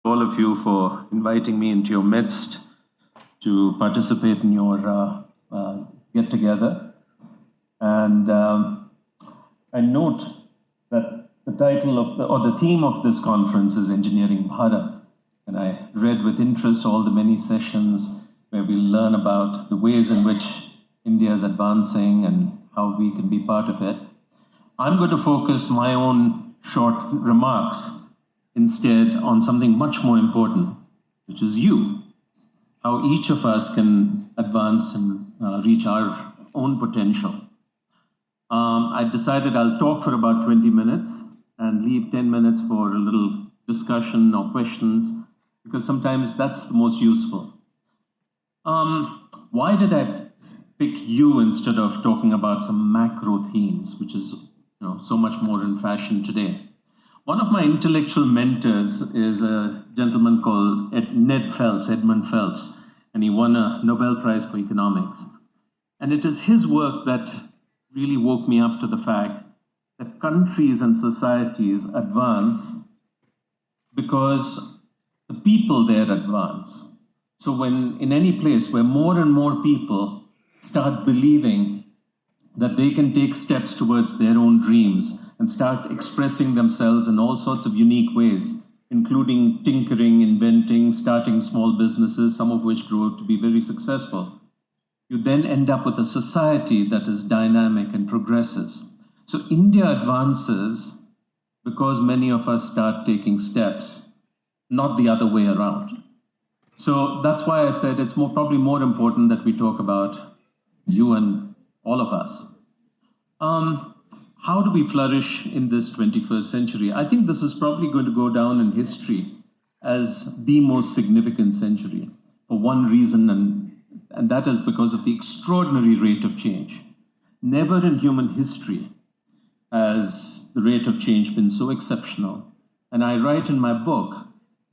all of you for inviting me into your midst to participate in your get-together. And I note that the title of the theme of this conference is Engineering Bharat. And I read with interest all the many sessions where we learn about the ways in which India is advancing and how we can be part of it. I'm going to focus my own short remarks instead on something much more important, which is you. How each of us can advance and reach our own potential. I decided I'll talk for about 20 minutes and leave 10 minutes for a little discussion or questions, because sometimes that's the most useful. Why did I pick you instead of talking about some macro themes, which is so much more in fashion today? One of my intellectual mentors is a gentleman called Edmund Phelps, and he won a Nobel Prize for economics. And it is his work that really woke me up to the fact that countries and societies advance because the people there advance. So when in any place where more and more people start believing that they can take steps towards their own dreams and start expressing themselves in all sorts of unique ways, including tinkering, inventing, starting small businesses, some of which grow to be very successful, you then end up with a society that is dynamic and progresses. So India advances because many of us start taking steps, not the other way around. So that's why I said it's probably more important that we talk about you and all of us. How do we flourish in this 21st century? I think this is probably going to go down in history as the most significant century for one reason, and that is because of the extraordinary rate of change. Never in human history has the rate of change been so exceptional. And I write in my book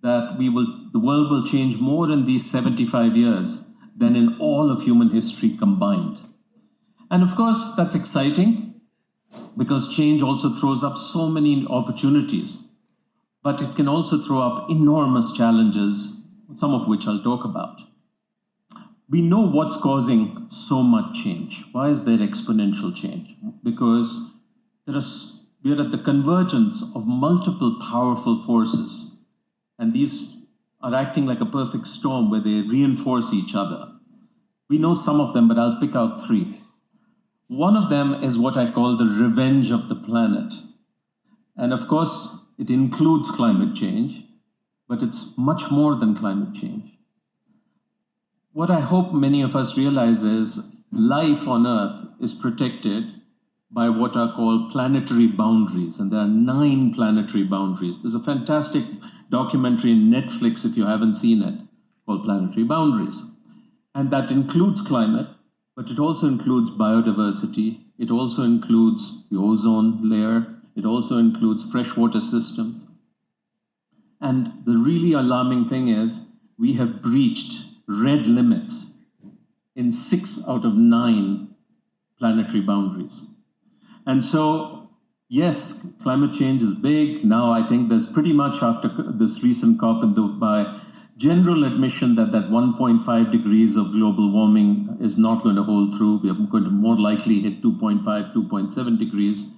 that the world will change more in these 75 years than in all of human history combined. And of course, that's exciting because change also throws up so many opportunities, but it can also throw up enormous challenges, some of which I'll talk about. We know what's causing so much change. Why is there exponential change? Because we're at the convergence of multiple powerful forces, and these are acting like a perfect storm where they reinforce each other. We know some of them, but I'll pick out three. One of them is what I call the revenge of the planet. And of course, it includes climate change, but it's much more than climate change. What I hope many of us realize is life on Earth is protected by what are called planetary boundaries, and there are 9 planetary boundaries. There's a fantastic documentary on Netflix, if you haven't seen it, called Planetary Boundaries. And that includes climate, but it also includes biodiversity. It also includes the ozone layer. It also includes freshwater systems. And the really alarming thing is we have breached red limits in 6 out of 9 planetary boundaries. And so, yes, climate change is big. Now I think there's pretty much, after this recent COP in Dubai, general admission that 1.5 degrees of global warming is not going to hold through. We are going to more likely hit 2.5, 2.7 degrees.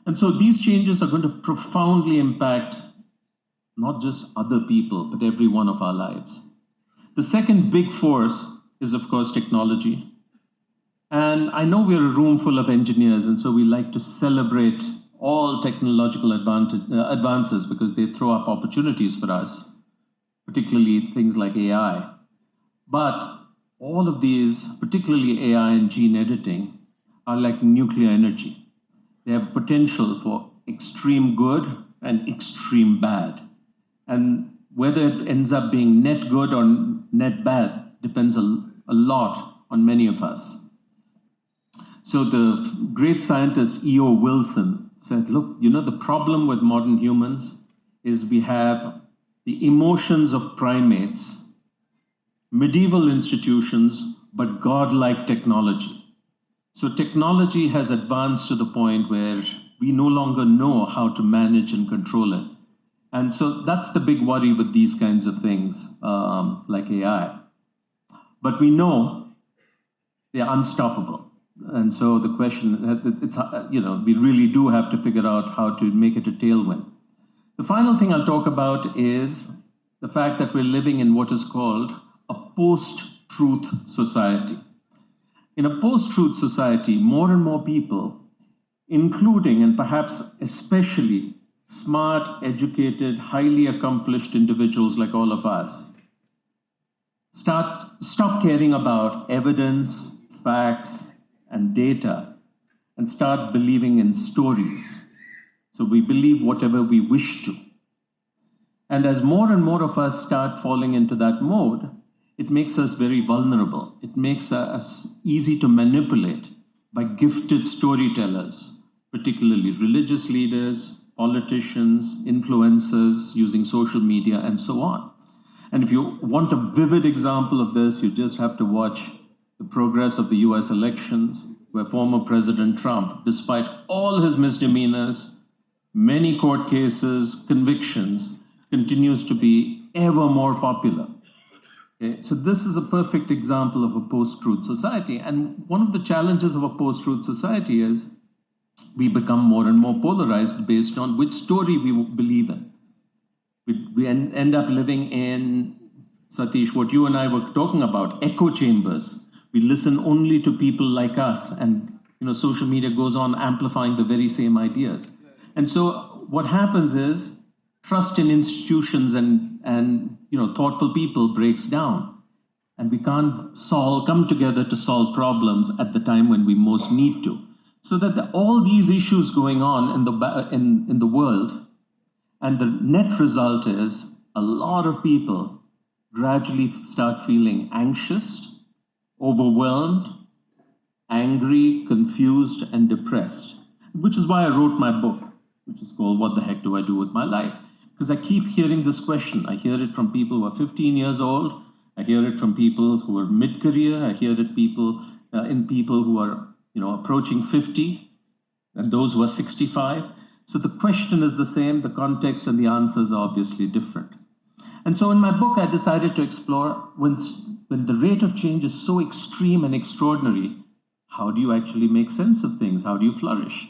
And so these changes are going to profoundly impact not just other people, but every one of our lives. The second big force is, of course, technology. And I know we're a room full of engineers, and so we like to celebrate all technological advances because they throw up opportunities for us, particularly things like AI. But all of these, particularly AI and gene editing, are like nuclear energy. They have potential for extreme good and extreme bad. And whether it ends up being net good or net bad depends a lot on many of us. So the great scientist E.O. Wilson said, look, the problem with modern humans is we have the emotions of primates, medieval institutions, but godlike technology. So technology has advanced to the point where we no longer know how to manage and control it. And so that's the big worry with these kinds of things, like AI. But we know they're unstoppable. And so the question, it's, we really do have to figure out how to make it a tailwind. The final thing I'll talk about is the fact that we're living in what is called a post-truth society. In a post-truth society, more and more people, including and perhaps especially smart, educated, highly accomplished individuals like all of us, stop caring about evidence, facts, and data, and start believing in stories. So we believe whatever we wish to. And as more and more of us start falling into that mode, it makes us very vulnerable. It makes us easy to manipulate by gifted storytellers, particularly religious leaders, politicians, influencers using social media, and so on. And if you want a vivid example of this, you just have to watch the progress of the US elections, where former President Trump, despite all his misdemeanors, many court cases, convictions, continues to be ever more popular. Okay? So this is a perfect example of a post-truth society. And one of the challenges of a post-truth society is we become more and more polarized based on which story we believe in. We end up living in, Satish, what you and I were talking about, echo chambers. We listen only to people like us, and social media goes on amplifying the very same ideas. And so what happens is trust in institutions and thoughtful people breaks down, and we can't come together to solve problems at the time when we most need to. So that all these issues going on in the world, and the net result is a lot of people gradually start feeling anxious, overwhelmed, angry, confused, and depressed, which is why I wrote my book, which is called What the Heck Do I Do With My Life? Because I keep hearing this question. I hear it from people who are 15 years old. I hear it from people who are mid-career. I hear it in people who are approaching 50, and those who are 65. So the question is the same, the context and the answers are obviously different. And so in my book, I decided to explore when the rate of change is so extreme and extraordinary, how do you actually make sense of things? How do you flourish?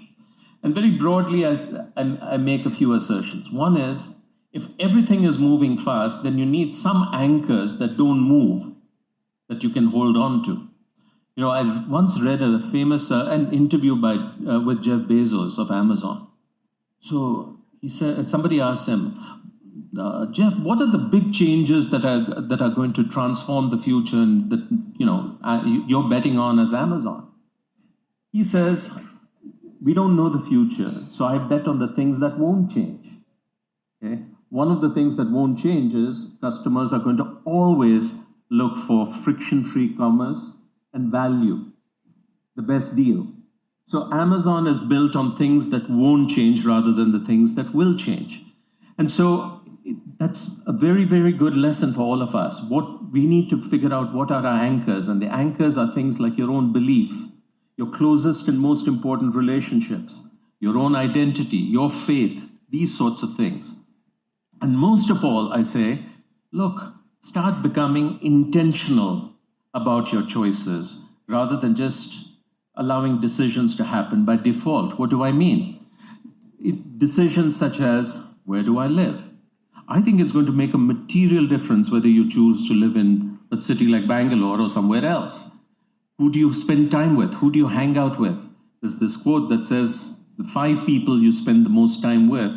And very broadly, I make a few assertions. One is, if everything is moving fast, then you need some anchors that don't move, that you can hold on to. I once read a famous an interview with Jeff Bezos of Amazon. So he said, somebody asked him, Jeff, what are the big changes that are going to transform the future and that you're betting on as Amazon? He says, we don't know the future, so I bet on the things that won't change. Okay? One of the things that won't change is customers are going to always look for friction-free commerce and value, the best deal. So Amazon is built on things that won't change rather than the things that will change. And so that's a very, very good lesson for all of us. What we need to figure out, what are our anchors? And the anchors are things like your own belief, your closest and most important relationships, your own identity, your faith, these sorts of things. And most of all, I say, look, start becoming intentional about your choices rather than just allowing decisions to happen by default. What do I mean? Decisions such as, where do I live? I think it's going to make a material difference whether you choose to live in a city like Bangalore or somewhere else. Who do you spend time with? Who do you hang out with? There's this quote that says, the 5 people you spend the most time with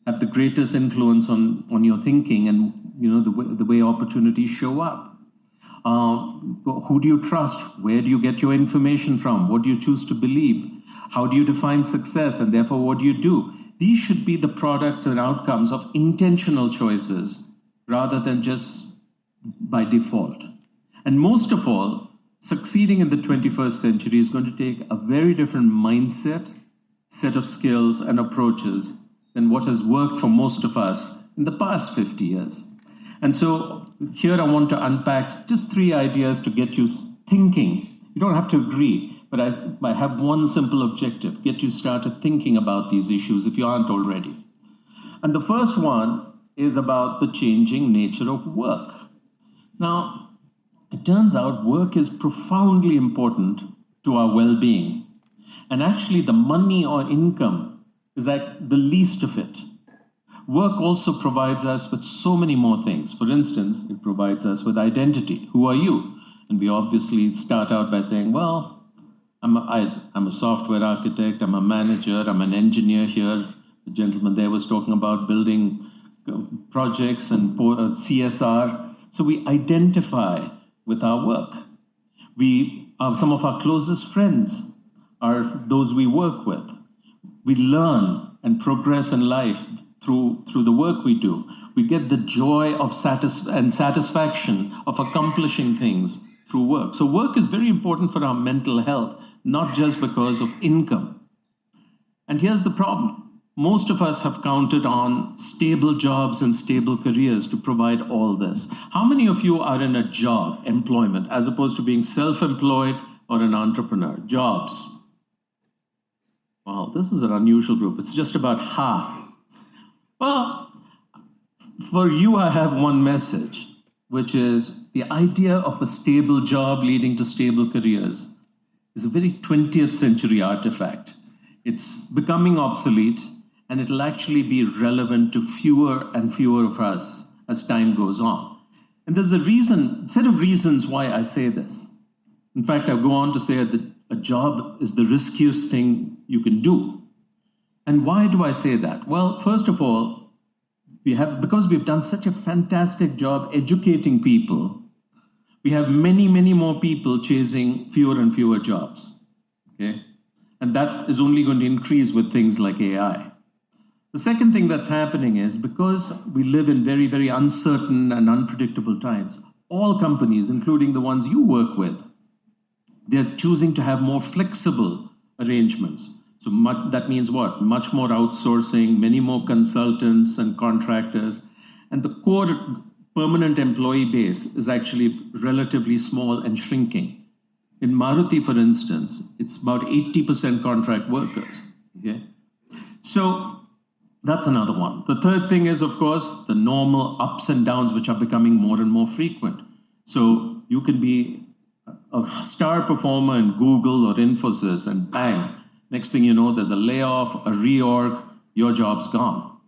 have the greatest influence on your thinking and the way opportunities show up. Who do you trust? Where do you get your information from? What do you choose to believe? How do you define success? And therefore, what do you do? These should be the products and outcomes of intentional choices rather than just by default. And most of all, succeeding in the 21st century is going to take a very different mindset, set of skills and approaches than what has worked for most of us in the past 50 years. And so here I want to unpack just 3 ideas to get you thinking. You don't have to agree, but I have one simple objective: get you started thinking about these issues if you aren't already. And the first one is about the changing nature of work. Now, it turns out work is profoundly important to our well-being. And actually, the money or income is like the least of it. Work also provides us with so many more things. For instance, it provides us with identity. Who are you? And we obviously start out by saying, well, I'm a software architect, I'm a manager, I'm an engineer here. The gentleman there was talking about building projects and CSR. So we identify with our work. Some of our closest friends are those we work with. We learn and progress in life through the work we do. We get the joy of satisfaction of accomplishing things through work. So work is very important for our mental health, not just because of income. And here's the problem. Most of us have counted on stable jobs and stable careers to provide all this. How many of you are in a job, employment, as opposed to being self-employed or an entrepreneur? Jobs. Wow, this is an unusual group. It's just about half. Well, for you, I have one message, which is the idea of a stable job leading to stable careers is a very 20th century artifact. It's becoming obsolete, and it'll actually be relevant to fewer and fewer of us as time goes on. And there's a set of reasons why I say this. In fact, I go on to say that a job is the riskiest thing you can do. And why do I say that? Well, first of all, because we've done such a fantastic job educating people, we have many, many more people chasing fewer and fewer jobs. Okay? And that is only going to increase with things like AI. The second thing that's happening is because we live in very, very uncertain and unpredictable times, all companies, including the ones you work with, they're choosing to have more flexible arrangements. So that means what? Much more outsourcing, many more consultants and contractors. And the core permanent employee base is actually relatively small and shrinking. In Maruti, for instance, it's about 80% contract workers. Okay? So that's another one. The third thing is, of course, the normal ups and downs, which are becoming more and more frequent. So you can be a star performer in Google or Infosys, and bang, next thing you know, there's a layoff, a reorg, your job's gone.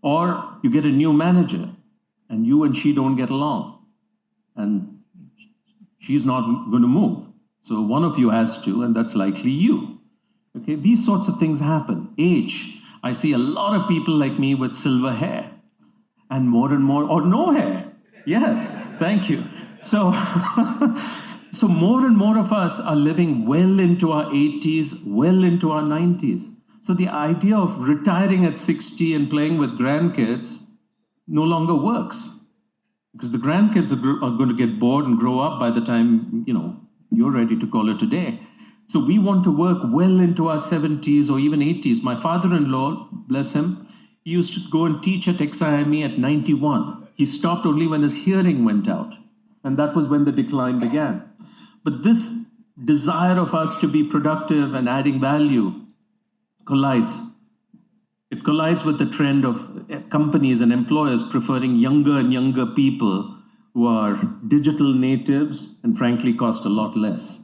Or you get a new manager, and you and she don't get along, and she's not going to move. So one of you has to, and that's likely you. Okay, these sorts of things happen. Age. I see a lot of people like me with silver hair, and more, or no hair. Yes, thank you. So, so more and more of us are living well into our 80s, well into our 90s. So the idea of retiring at 60 and playing with grandkids no longer works, because the grandkids are going to get bored and grow up by the time, you're ready to call it a day. So we want to work well into our 70s or even 80s. My father-in-law, bless him, he used to go and teach at XIME at 91. He stopped only when his hearing went out. And that was when the decline began. But this desire of us to be productive and adding value collides. It collides with the trend of companies and employers preferring younger and younger people who are digital natives and frankly cost a lot less.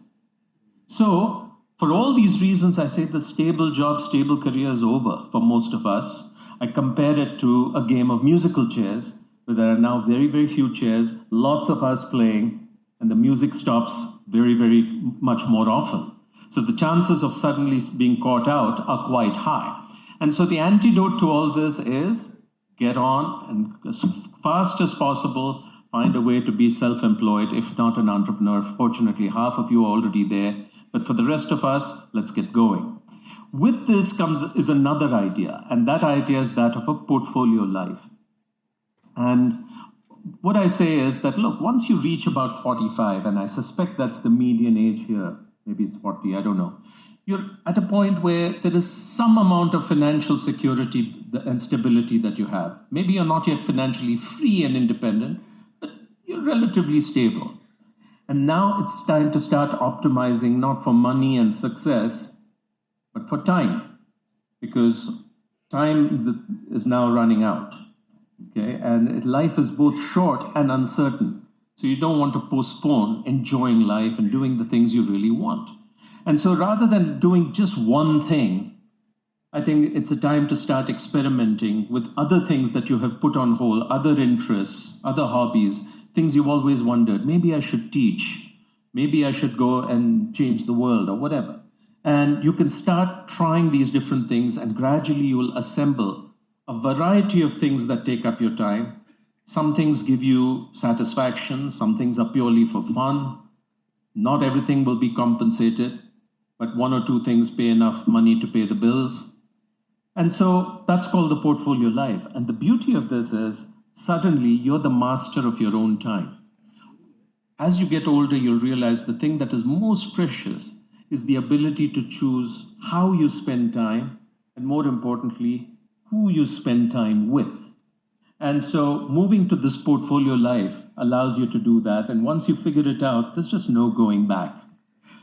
So, for all these reasons, I say the stable job, stable career is over for most of us. I compare it to a game of musical chairs, where there are now very, very few chairs, lots of us playing, and the music stops very, very much more often. So the chances of suddenly being caught out are quite high. And so the antidote to all this is get on and as fast as possible, find a way to be self-employed, if not an entrepreneur. Fortunately, half of you are already there. But for the rest of us, let's get going. With this is another idea, and that idea is that of a portfolio life. And what I say is that, look, once you reach about 45, and I suspect that's the median age here, maybe it's 40, I don't know, you're at a point where there is some amount of financial security and stability that you have. Maybe you're not yet financially free and independent, but you're relatively stable. And now it's time to start optimizing, not for money and success, but for time. Because time is now running out. Okay, and life is both short and uncertain. So you don't want to postpone enjoying life and doing the things you really want. And so rather than doing just one thing, I think it's a time to start experimenting with other things that you have put on hold, other interests, other hobbies, things you've always wondered. Maybe I should teach. Maybe I should go and change the world or whatever. And you can start trying these different things, and gradually you will assemble a variety of things that take up your time. Some things give you satisfaction, some things are purely for fun. Not everything will be compensated, but one or two things pay enough money to pay the bills. And so that's called the portfolio life. And the beauty of this is suddenly you're the master of your own time. As you get older, you'll realize the thing that is most precious is the ability to choose how you spend time, and more importantly, who you spend time with. And so moving to this portfolio life allows you to do that. And once you figure it out, there's just no going back.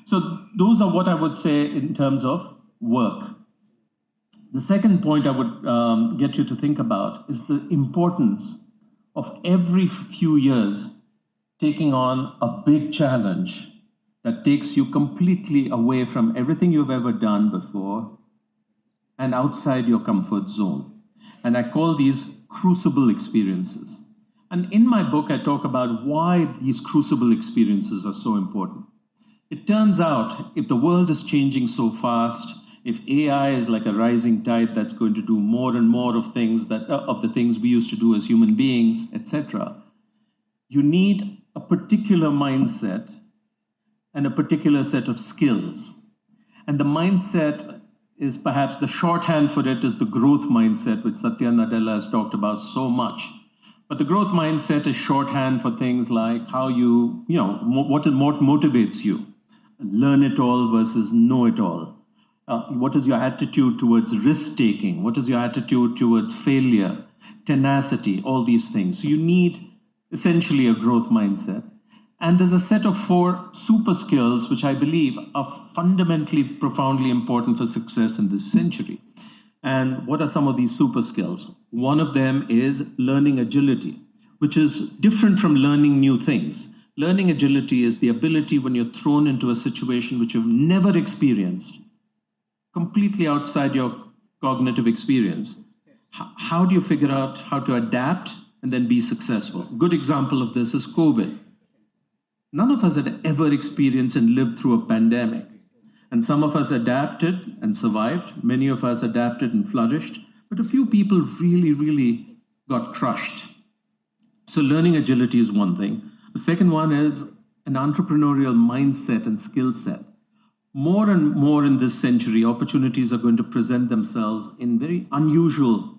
So those are what I would say in terms of work. The second point I would get you to think about is the importance of every few years taking on a big challenge that takes you completely away from everything you've ever done before and outside your comfort zone. And I call these crucible experiences. And in my book, I talk about why these crucible experiences are so important. It turns out if the world is changing so fast, if AI is like a rising tide that's going to do more and more of things of the things we used to do as human beings, etc., you need a particular mindset and a particular set of skills. And the mindset is perhaps the shorthand for it is the growth mindset, which Satya Nadella has talked about so much. But the growth mindset is shorthand for things like how what motivates you, learn it all versus know it all. What is your attitude towards risk taking? What is your attitude towards failure, tenacity, all these things? So you need essentially a growth mindset. And there's a set of 4 super skills which I believe are fundamentally, profoundly important for success in this century. And what are some of these super skills? One of them is learning agility, which is different from learning new things. Learning agility is the ability when you're thrown into a situation which you've never experienced, completely outside your cognitive experience. How do you figure out how to adapt and then be successful? A good example of this is COVID. None of us had ever experienced and lived through a pandemic. And some of us adapted and survived. Many of us adapted and flourished. But a few people really, really got crushed. So learning agility is one thing. The second one is an entrepreneurial mindset and skill set. More and more in this century, opportunities are going to present themselves in very unusual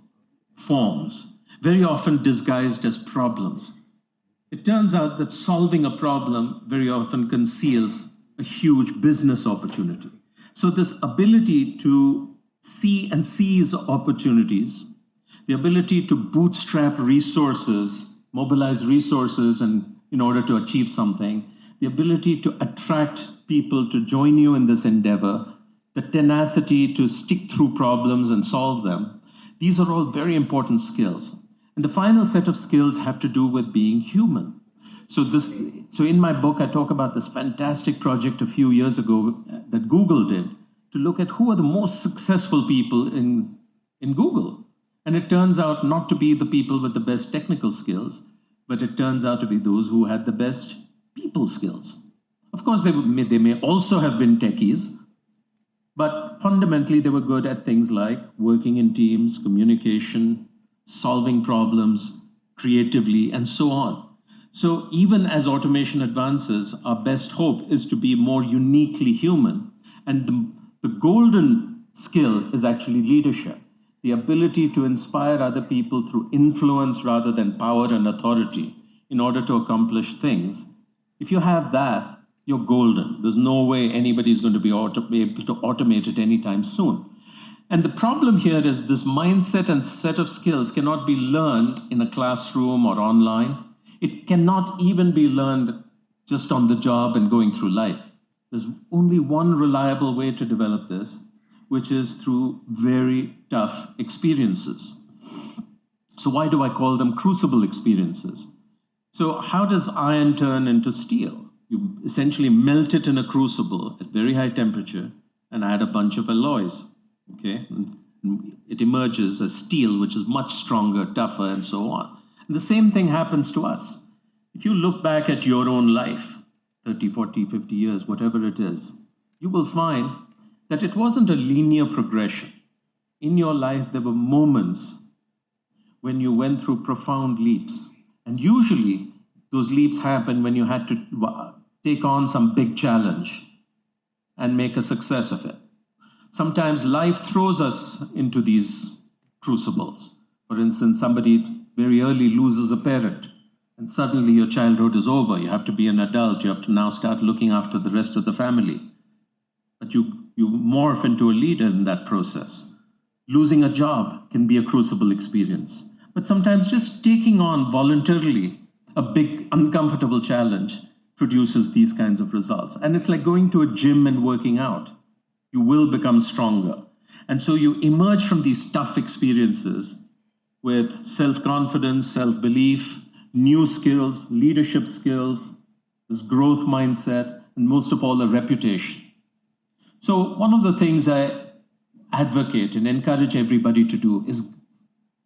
forms, very often disguised as problems. It turns out that solving a problem very often conceals a huge business opportunity. So this ability to see and seize opportunities, the ability to bootstrap resources, mobilize resources and in order to achieve something, the ability to attract people to join you in this endeavor, the tenacity to stick through problems and solve them, these are all very important skills. And the final set of skills have to do with being human. So in my book, I talk about this fantastic project a few years ago that Google did to look at who are the most successful people in Google. And it turns out not to be the people with the best technical skills, but it turns out to be those who had the best people skills. Of course, they may also have been techies, but fundamentally they were good at things like working in teams, communication, solving problems creatively, and so on. So even as automation advances, our best hope is to be more uniquely human. And the golden skill is actually leadership, the ability to inspire other people through influence rather than power and authority in order to accomplish things. If you have that, you're golden. There's no way anybody's going to be able to automate it anytime soon. And the problem here is this mindset and set of skills cannot be learned in a classroom or online. It cannot even be learned just on the job and going through life. There's only one reliable way to develop this, which is through very tough experiences. So why do I call them crucible experiences? So how does iron turn into steel? You essentially melt it in a crucible at very high temperature and add a bunch of alloys, okay? And it emerges as steel, which is much stronger, tougher, and so on. And the same thing happens to us. If you look back at your own life, 30, 40, 50 years, whatever it is, you will find that it wasn't a linear progression. In your life, there were moments when you went through profound leaps. And usually, those leaps happen when you had to take on some big challenge and make a success of it. Sometimes life throws us into these crucibles. For instance, somebody very early loses a parent, and suddenly your childhood is over. You have to be an adult. You have to now start looking after the rest of the family. But you morph into a leader in that process. Losing a job can be a crucible experience. But sometimes just taking on voluntarily a big, uncomfortable challenge produces these kinds of results. And it's like going to a gym and working out. You will become stronger. And so you emerge from these tough experiences with self-confidence, self-belief, new skills, leadership skills, this growth mindset, and most of all, a reputation. So one of the things I advocate and encourage everybody to do is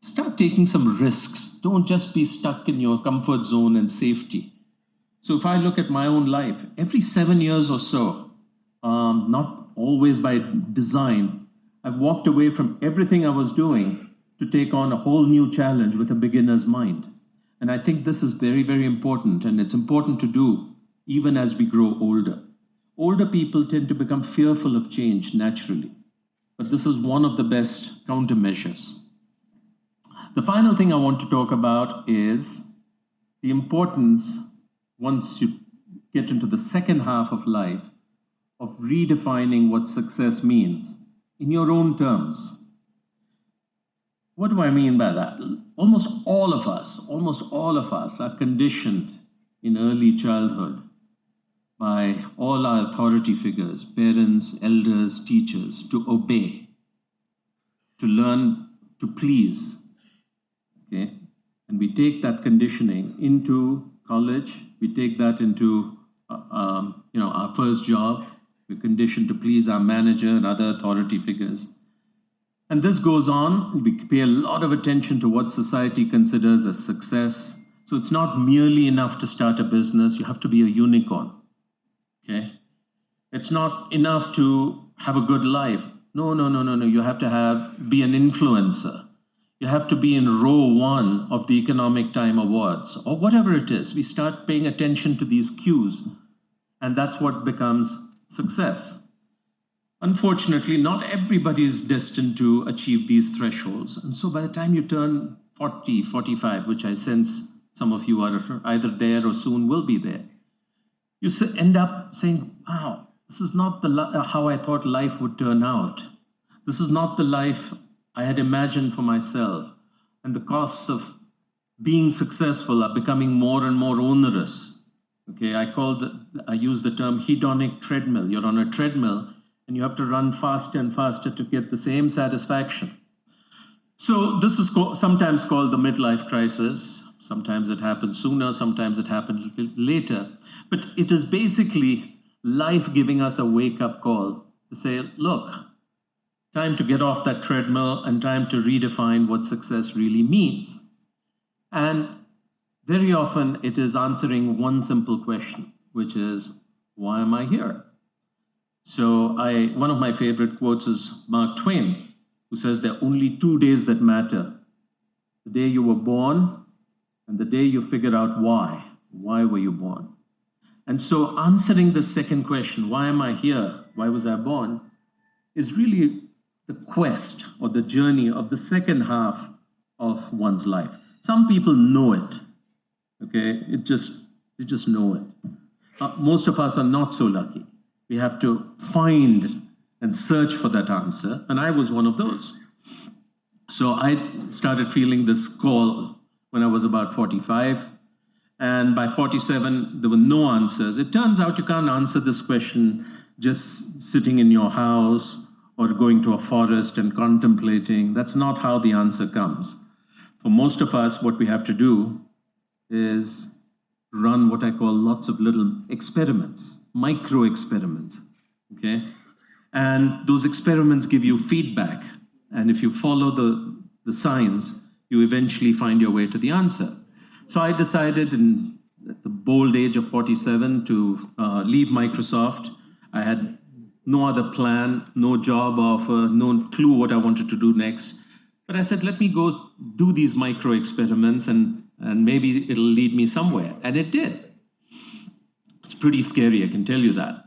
start taking some risks. Don't just be stuck in your comfort zone and safety. So if I look at my own life, every 7 years or so, not always by design, I've walked away from everything I was doing to take on a whole new challenge with a beginner's mind. And I think this is very, very important, and it's important to do even as we grow older. Older people tend to become fearful of change naturally, but this is one of the best countermeasures. The final thing I want to talk about is the importance, once you get into the second half of life, of redefining what success means in your own terms. What do I mean by that? Almost all of us are conditioned in early childhood by all our authority figures, parents, elders, teachers, to obey, to learn to please. Okay? And we take that conditioning into college, we take that into our first job, we're conditioned to please our manager and other authority figures. And this goes on, we pay a lot of attention to what society considers as success. So it's not merely enough to start a business, you have to be a unicorn. Okay? It's not enough to have a good life. No, you have to be an influencer. You have to be in row 1 of the Economic Time Awards, or whatever it is. We start paying attention to these cues, and that's what becomes success. Unfortunately, not everybody is destined to achieve these thresholds. And so by the time you turn 40, 45, which I sense some of you are either there or soon will be there, you end up saying, wow, this is not how I thought life would turn out. This is not the life I had imagined for myself. And the costs of being successful are becoming more and more onerous. Okay, I use the term hedonic treadmill. You're on a treadmill and you have to run faster and faster to get the same satisfaction. So this is sometimes called the midlife crisis. Sometimes it happens sooner, sometimes it happens later. But it is basically life giving us a wake-up call to say, look, time to get off that treadmill and time to redefine what success really means. And very often it is answering one simple question, which is, why am I here? So one of my favorite quotes is Mark Twain, who says there are only 2 days that matter. The day you were born and the day you figure out why. Why were you born? And so answering the second question, why am I here? Why was I born? Is really the quest or the journey of the second half of one's life. Some people know it. Okay, they just know it. Most of us are not so lucky. We have to find and search for that answer, and I was one of those. So I started feeling this call when I was about 45, and by 47, there were no answers. It turns out you can't answer this question just sitting in your house or going to a forest and contemplating. That's not how the answer comes. For most of us, what we have to do is run what I call lots of little experiments, micro experiments, okay? And those experiments give you feedback. And if you follow the science, you eventually find your way to the answer. So I decided at the bold age of 47 to leave Microsoft. I had no other plan, no job offer, no clue what I wanted to do next. But I said, let me go do these micro experiments and maybe it'll lead me somewhere. And it did. It's pretty scary, I can tell you that.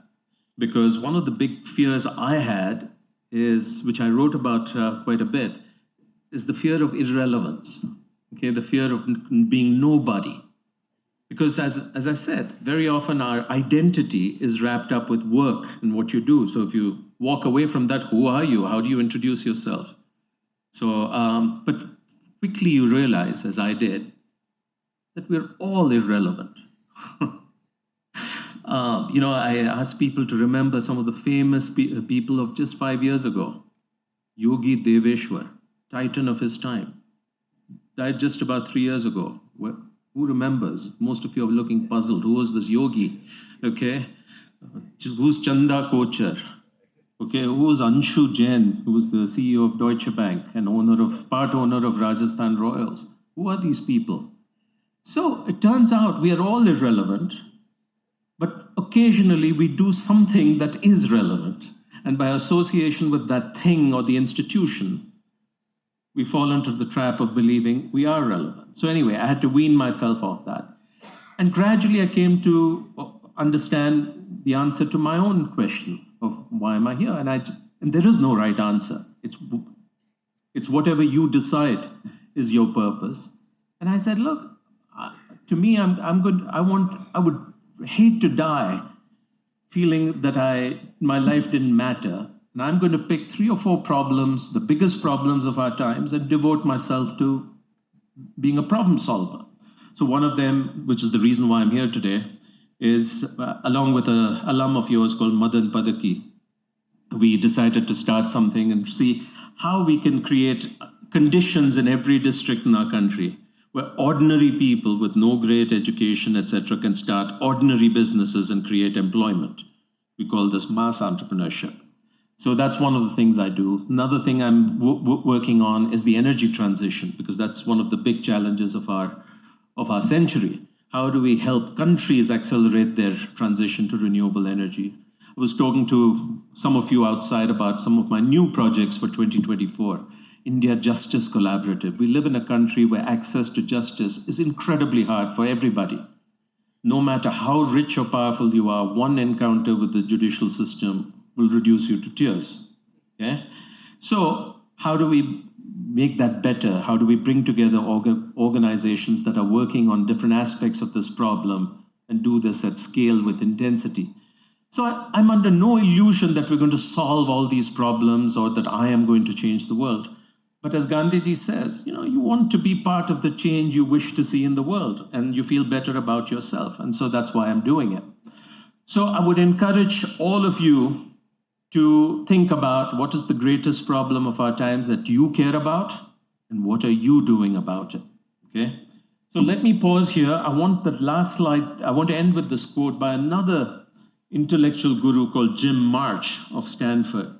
Because one of the big fears I had is, which I wrote about quite a bit, is the fear of irrelevance. Okay, the fear of being nobody. Because as I said, very often our identity is wrapped up with work and what you do. So if you walk away from that, who are you? How do you introduce yourself? So, but quickly you realize, as I did, that we're all irrelevant. I ask people to remember some of the famous people of just 5 years ago. Yogi Deveshwar, titan of his time, died just about 3 years ago. Who remembers? Most of you are looking puzzled. Who was this yogi? Okay. Who's Chanda Kochar? Okay. Who was Anshu Jain, who was the CEO of Deutsche Bank and part owner of Rajasthan Royals? Who are these people? So it turns out we are all irrelevant, but occasionally we do something that is relevant. And by association with that thing or the institution, we fall into the trap of believing we are relevant. So anyway, I had to wean myself off that. And gradually I came to understand the answer to my own question of why am I here? And there is no right answer. It's whatever you decide is your purpose. And I said, look, to me, I would hate to die feeling that my life didn't matter. And I'm going to pick 3 or 4 problems, the biggest problems of our times, and devote myself to being a problem solver. So one of them, which is the reason why I'm here today, is along with an alum of yours called Madan Padaki, we decided to start something and see how we can create conditions in every district in our country where ordinary people with no great education, etc., can start ordinary businesses and create employment. We call this mass entrepreneurship. So that's one of the things I do. Another thing I'm working on is the energy transition, because that's one of the big challenges of our century. How do we help countries accelerate their transition to renewable energy? I was talking to some of you outside about some of my new projects for 2024. India Justice Collaborative. We live in a country where access to justice is incredibly hard for everybody. No matter how rich or powerful you are, one encounter with the judicial system will reduce you to tears. Okay? So how do we make that better? How do we bring together organizations that are working on different aspects of this problem and do this at scale with intensity? So I'm under no illusion that we're going to solve all these problems or that I am going to change the world. But as Gandhiji says, you want to be part of the change you wish to see in the world, and you feel better about yourself. And so that's why I'm doing it. So I would encourage all of you to think about what is the greatest problem of our times that you care about, and what are you doing about it, okay? So let me pause here. I want the last slide, I want to end with this quote by another intellectual guru called Jim March of Stanford.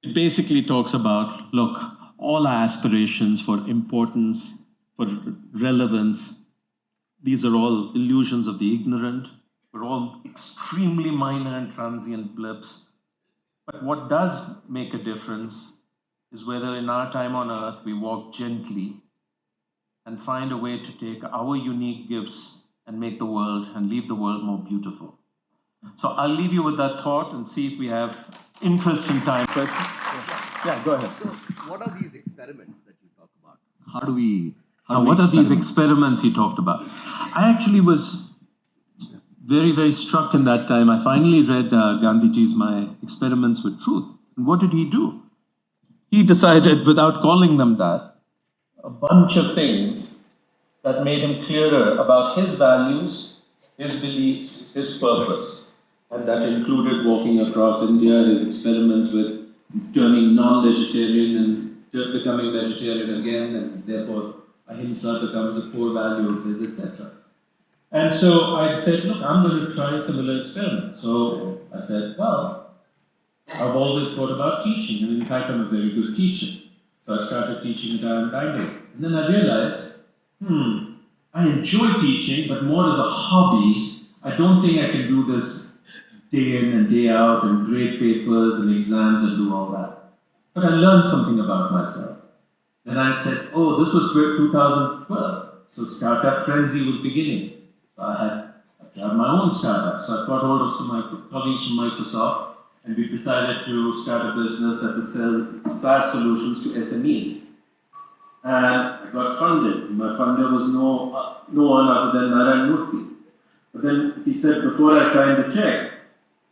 It basically talks about, look, all our aspirations for importance, for relevance, these are all illusions of the ignorant. We're all extremely minor and transient blips. But what does make a difference is whether in our time on earth we walk gently and find a way to take our unique gifts and make the world and leave the world more beautiful. So I'll leave you with that thought and see if we have interest in time. Questions? Yeah, go ahead. So what are these experiments that you talk about? What are these experiments he talked about? I actually was very, very struck in that time. I finally read Gandhiji's My Experiments with Truth. And what did he do? He decided, without calling them that, a bunch of things that made him clearer about his values, his beliefs, his purpose. And that included walking across India, his experiments with turning non-vegetarian and becoming vegetarian again, and therefore ahimsa becomes a core value of his, etc. And so I said, look, I'm going to try a similar experiment. So I said, well, I've always thought about teaching, and in fact, I'm a very good teacher. So I started teaching Italian language. And then I realized, I enjoy teaching, but more as a hobby. I don't think I can do this day in and day out and grade papers and exams and do all that. But I learned something about myself. Then I said, oh, this was 2012. So startup frenzy was beginning. I had to have my own startup. So I got hold of some of my colleagues from Microsoft, and we decided to start a business that would sell SaaS solutions to SMEs. And I got funded. My funder was no one other than Narayan Murthy. But then he said, before I signed the check,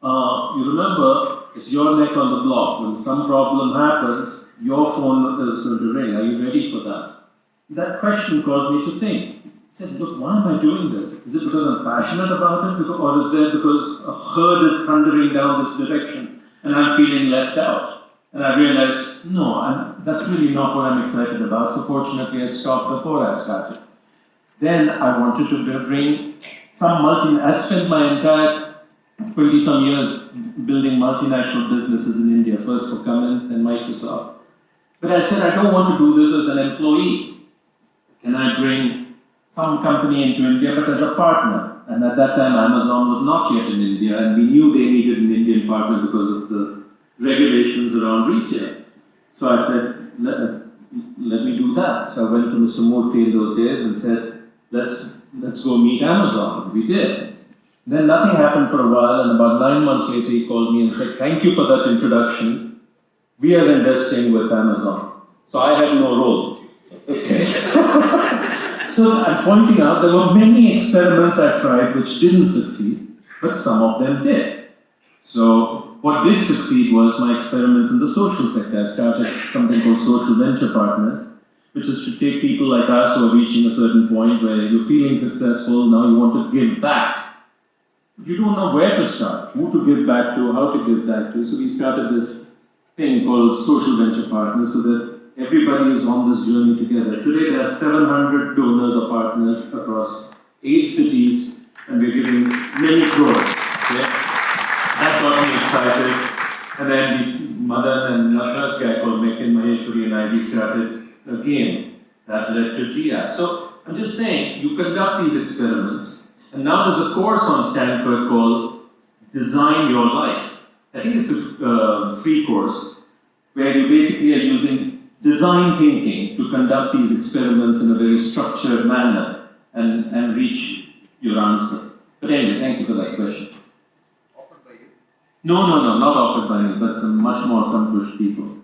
you remember, it's your neck on the block. When some problem happens, your phone is going to ring. Are you ready for that? That question caused me to think. I said, look, why am I doing this? Is it because I'm passionate about it? Or is it because a herd is thundering down this direction and I'm feeling left out? And I realized, no, that's really not what I'm excited about. So fortunately, I stopped before I started. Then I wanted to bring I'd spent my entire 20-some years building multinational businesses in India, first for Cummins, then Microsoft. But I said, I don't want to do this as an employee. Can I bring some company into India, but as a partner? And at that time, Amazon was not yet in India, and we knew they needed an Indian partner because of the regulations around retail. So I said, let me do that. So I went to Mr. Murthy in those days and said, let's go meet Amazon. We did. Then nothing happened for a while, and about 9 months later, he called me and said, thank you for that introduction. We are investing with Amazon. So I had no role. Okay. So I'm pointing out there were many experiments I tried which didn't succeed, but some of them did. So what did succeed was my experiments in the social sector. I started something called Social Venture Partners, which is to take people like us who are reaching a certain point where you're feeling successful, now you want to give back. You don't know where to start, who to give back to, how to give back to. So we started this thing called Social Venture Partners so that everybody is on this journey together. Today there are 700 donors or partners across 8 cities, and we're giving many crores. Okay? That got me excited. And then Madan and another guy called Mekin Maheshwari and I, we started a game that led to GIA. So I'm just saying, you conduct these experiments, and now there's a course on Stanford called Design Your Life. I think it's a free course where you basically are using design thinking to conduct these experiments in a very structured manner and reach your answer. But anyway, thank you for that question. Offered by you? No, not offered by me, but some much more accomplished people.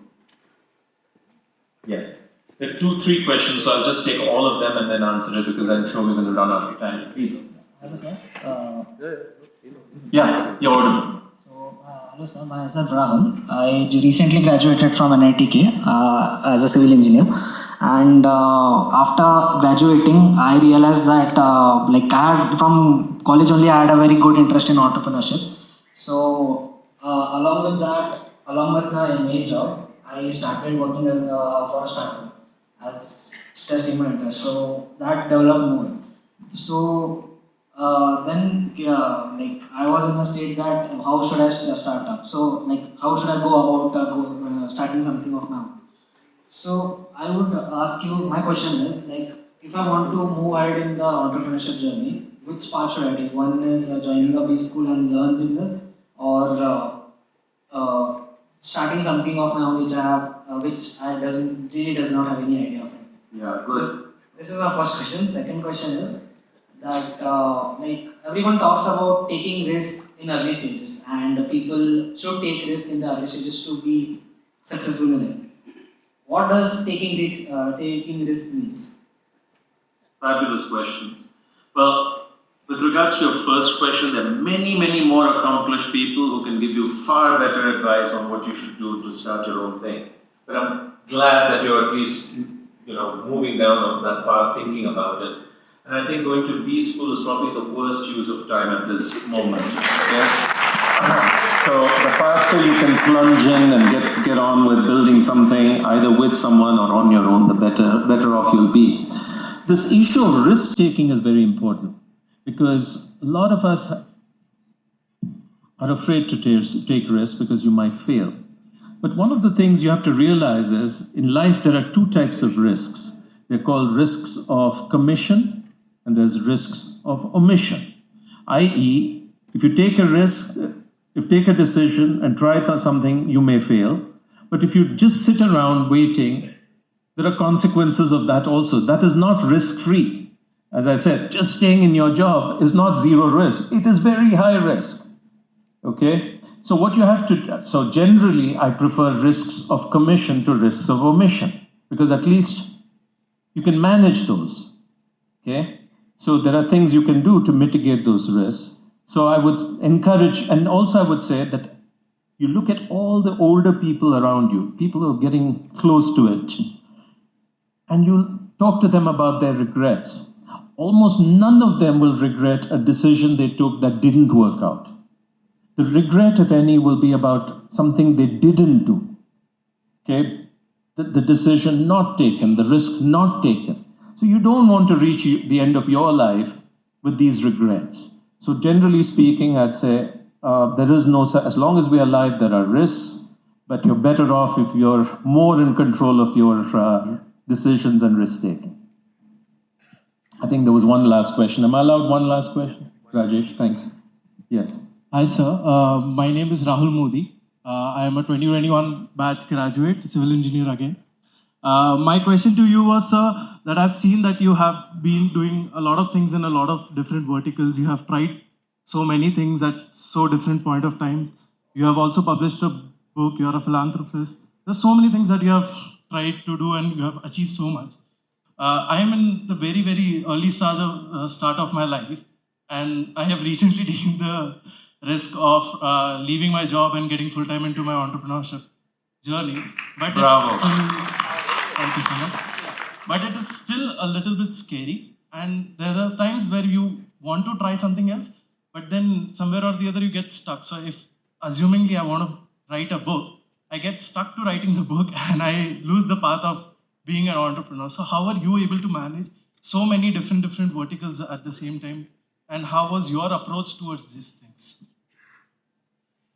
Yes. There are 2-3 questions, so I'll just take all of them and then answer it because I'm sure we're going to run out of time. Please. Hello, sir. Yeah, you're audible. Hello, sir. Myself Rahul. I recently graduated from NITK as a civil engineer. And after graduating, I realized that I had from college only, I had a very good interest in entrepreneurship. So along with the main job, I started working as for a startup as just in my interest. So that developed more. So then I was in a state that how should I start up? So how should I go about starting something of my own? So I would ask you, my question is if I want to move ahead in the entrepreneurship journey, which path should I take? One is joining a B school and learn business, or starting something of my own which I have, which I does not have any idea of it. Yeah, good. This is my first question. Second question is that everyone talks about taking risks in early stages, and people should take risks in the early stages to be successful in it. What does taking risks means? Fabulous questions. Well, with regards to your first question, there are many, many more accomplished people who can give you far better advice on what you should do to start your own thing. But I'm glad that you're at least, moving down on that path, thinking about it. And I think going to B school is probably the worst use of time at this moment. Okay? So the faster you can plunge in and get on with building something, either with someone or on your own, the better off you'll be. This issue of risk taking is very important because a lot of us are afraid to take risks because you might fail. But one of the things you have to realize is in life there are two types of risks. They're called risks of commission and there's risks of omission. i.e., if you take a risk, if you take a decision and try something, you may fail. But if you just sit around waiting, there are consequences of that also. That is not risk-free. As I said, just staying in your job is not zero risk. It is very high risk. Okay? So what you have to, so generally I prefer risks of commission to risks of omission because at least you can manage those. Okay? So there are things you can do to mitigate those risks. So I would encourage, and also I would say that you look at all the older people around you, people who are getting close to it, and you talk to them about their regrets. Almost none of them will regret a decision they took that didn't work out. The regret, if any, will be about something they didn't do. Okay? The decision not taken, the risk not taken. So you don't want to reach the end of your life with these regrets. So generally speaking, I'd say there is no, as long as we're alive, there are risks, but you're better off if you're more in control of your decisions and risk taking. I think there was one last question. Am I allowed one last question? Rajesh, thanks. Yes. Hi, sir. My name is Rahul Modi. I am a 2021 batch graduate, civil engineer again. My question to you was, sir, that I've seen that you have been doing a lot of things in a lot of different verticals. You have tried so many things at so different point of times. You have also published a book. You are a philanthropist. There's so many things that you have tried to do and you have achieved so much. I am in the very, very early start of my life. And I have recently taken the risk of leaving my job and getting full-time into my entrepreneurship journey. But Bravo. Thank you so much. But it is still a little bit scary. And there are times where you want to try something else, but then somewhere or the other you get stuck. So if, assumingly, I want to write a book, I get stuck to writing the book and I lose the path of being an entrepreneur. So how are you able to manage so many different verticals at the same time? And how was your approach towards these things?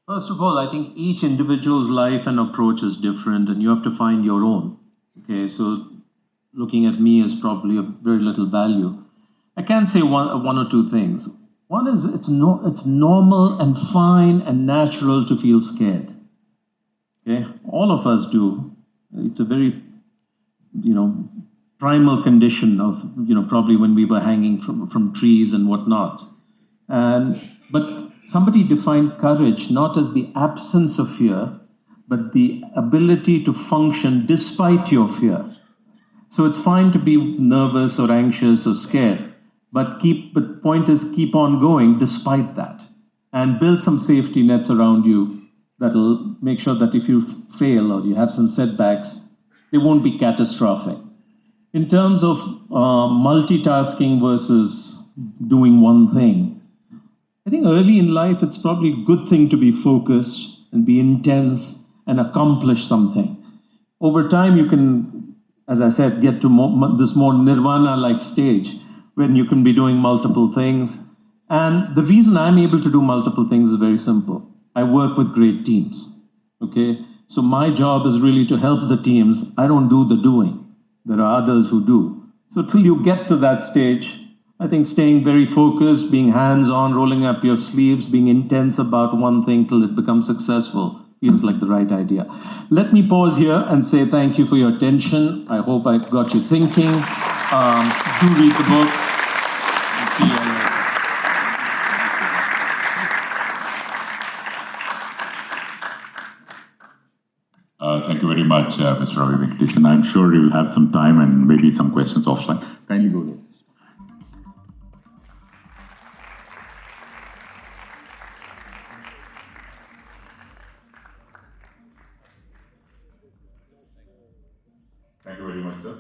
First of all, I think each individual's life and approach is different and you have to find your own. Okay, so looking at me is probably of very little value. I can say one or two things. One is it's normal and fine and natural to feel scared. Okay, all of us do. It's a very, primal condition of, probably when we were hanging from trees and whatnot. But somebody defined courage not as the absence of fear, but the ability to function despite your fear. So it's fine to be nervous or anxious or scared, but the point is keep on going despite that and build some safety nets around you that'll make sure that if you fail or you have some setbacks, they won't be catastrophic. In terms of multitasking versus doing one thing, I think early in life, it's probably a good thing to be focused and be intense and accomplish something. Over time, you can, as I said, get to this more nirvana-like stage when you can be doing multiple things. And the reason I'm able to do multiple things is very simple. I work with great teams, okay? So my job is really to help the teams. I don't do the doing. There are others who do. So till you get to that stage, I think staying very focused, being hands-on, rolling up your sleeves, being intense about one thing till it becomes successful feels like the right idea. Let me pause here and say thank you for your attention. I hope I got you thinking. Do read the book. See you all later. Thank you very much, Mr. Ravi Venkatesan. I'm sure you will have some time and maybe some questions offline. Kindly go ahead. Thank you very much, sir.